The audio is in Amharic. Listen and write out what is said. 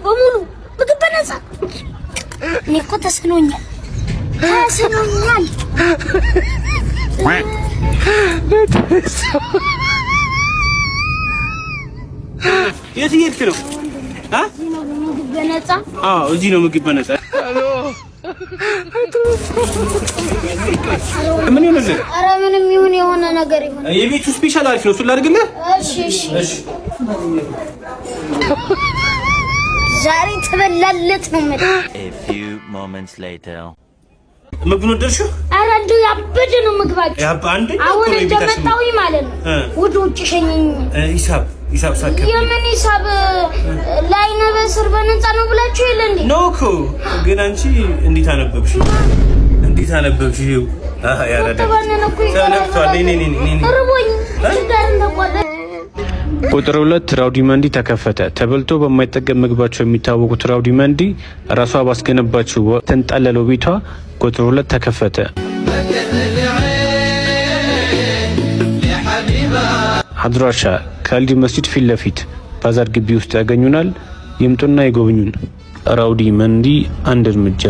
በሙሉ ምግብ በነፃ እኔ እኮ ተስኖኛል የት እየሄድክ ነው? ምግብ በነፃ? አዎ እዚህ ነው ምግብ በነፃ። ምን ይሆናል? ኧረ ምንም ይሁን የሆነ ነገር ይሁን። የቤቱ ስፔሻል አሪፍ ነው። እሱን ላድርግልህ? እሺ ዛሬ ተበላለት ነው ማለት። A few moments later. ምግቡን ወደድሽው? ኧረ እንደው ያበደ ነው ምግባችሁ። አሁን እንደመጣሁኝ ማለት ነው ወደ ውጭ ሸኘኝ። ሂሳብ ሳከብ የምን ሂሳብ ላይነ በስር በነፃ ነው ብላችሁ የለ እንዴ? ኖ እኮ ግን አንቺ እንዴት አነበብሽ? ቁጥር 2 ራውዲ መንዲ ተከፈተ። ተበልቶ በማይጠገብ ምግባቸው የሚታወቁት ራውዲ መንዲ ራሷ ባስገነባችው ተንጣለለው ቤቷ ቁጥር 2 ተከፈተ። አድራሻ ካልዲ መስጂድ ፊት ለፊት ባዛር ግቢ ውስጥ ያገኙናል። ይምጡና ይጎብኙን። ራውዲ መንዲ አንድ እርምጃ